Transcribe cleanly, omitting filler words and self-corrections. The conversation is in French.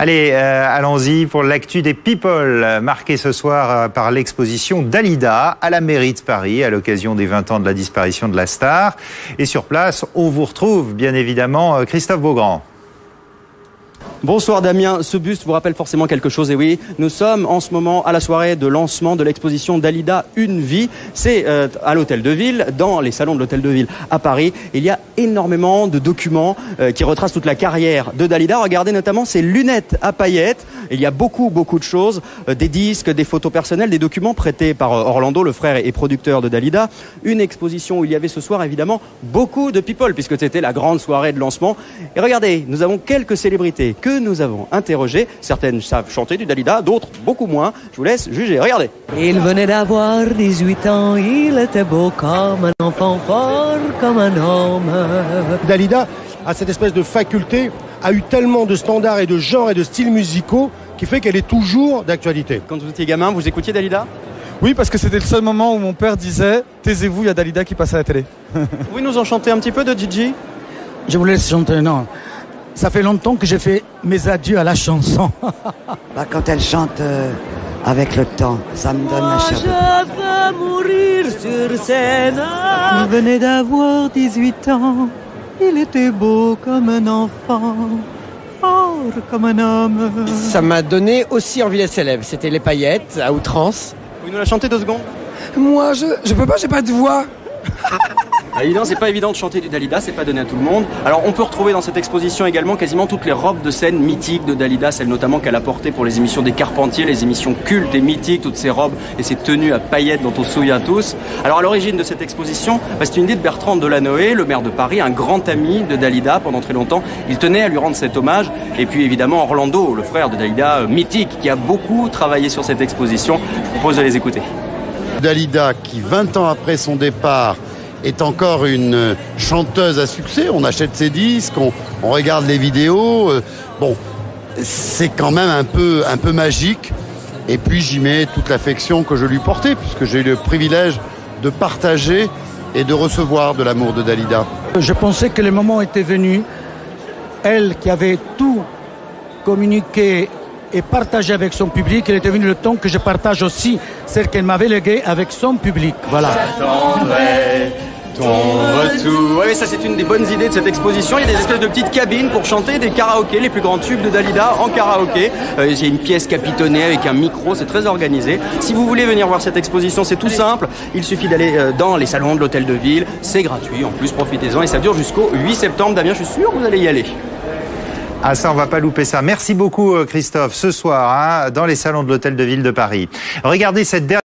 Allez, allons-y pour l'actu des people, marquée ce soir par l'exposition Dalida à la mairie de Paris à l'occasion des 20 ans de la disparition de la star. Et sur place, on vous retrouve bien évidemment Christophe Beaugrand. Bonsoir Damien, ce buste vous rappelle forcément quelque chose, et oui, nous sommes en ce moment à la soirée de lancement de l'exposition Dalida, une vie. C'est à l'Hôtel de Ville, dans les salons de l'Hôtel de Ville à Paris. Il y a énormément de documents qui retracent toute la carrière de Dalida. Regardez notamment ses lunettes à paillettes. Il y a beaucoup de choses, des disques, des photos personnelles, des documents prêtés par Orlando, le frère et producteur de Dalida. Une exposition où il y avait ce soir évidemment beaucoup de people, puisque c'était la grande soirée de lancement. Et regardez, nous avons quelques célébrités que nous avons interrogées. Certaines savent chanter du Dalida, d'autres beaucoup moins. Je vous laisse juger. Regardez. Il venait d'avoir 18 ans, il était beau comme un enfant, fort comme un homme. Dalida a cette espèce de faculté, a eu tellement de standards et de genres et de styles musicaux qui fait qu'elle est toujours d'actualité. Quand vous étiez gamin, vous écoutiez Dalida ? Oui, parce que c'était le seul moment où mon père disait « Taisez-vous, il y a Dalida qui passe à la télé ». Vous pouvez nous en chanter un petit peu de Gigi ? Je vous laisse chanter, non. Ça fait longtemps que j'ai fait mes adieux à la chanson. Quand elle chante avec le temps, ça me donne la chair. Je veux mourir sur scène. Il venait d'avoir 18 ans. Il était beau comme un enfant, fort comme un homme. Ça m'a donné aussi envie d'être célèbre. C'était les paillettes à outrance. Vous pouvez nous la chanter 2 secondes ? Moi, je peux pas, j'ai pas de voix. Évidemment, c'est pas évident de chanter du Dalida, c'est pas donné à tout le monde. Alors on peut retrouver dans cette exposition également quasiment toutes les robes de scène mythiques de Dalida, celles notamment qu'elle a portées pour les émissions des Carpentiers, les émissions cultes et mythiques, toutes ces robes et ces tenues à paillettes dont on se souvient tous. Alors à l'origine de cette exposition, c'est une idée de Bertrand Delanoë, le maire de Paris, un grand ami de Dalida pendant très longtemps. Il tenait à lui rendre cet hommage. Et puis évidemment Orlando, le frère de Dalida, mythique, qui a beaucoup travaillé sur cette exposition. Je vous propose de les écouter. Dalida, qui 20 ans après son départ est encore une chanteuse à succès. On achète ses disques, on regarde les vidéos. Bon, c'est quand même un peu magique. Et puis j'y mets toute l'affection que je lui portais, puisque j'ai eu le privilège de partager et de recevoir de l'amour de Dalida. Je pensais que le moment était venu. Elle qui avait tout communiqué et partagé avec son public, il était venu le temps que je partage aussi celle qu'elle m'avait léguée avec son public. Voilà. J'attendrai ton retour. Oui, ça c'est une des bonnes idées de cette exposition. Il y a des espèces de petites cabines pour chanter des karaokés, les plus grands tubes de Dalida en karaoké. Il y a une pièce capitonnée avec un micro, c'est très organisé. Si vous voulez venir voir cette exposition, c'est tout simple. Il suffit d'aller dans les salons de l'Hôtel de Ville. C'est gratuit, en plus profitez-en et ça dure jusqu'au 8 septembre. Damien, je suis sûr que vous allez y aller. Ah ça, on va pas louper ça. Merci beaucoup Christophe. Ce soir, dans les salons de l'Hôtel de Ville de Paris. Regardez cette dernière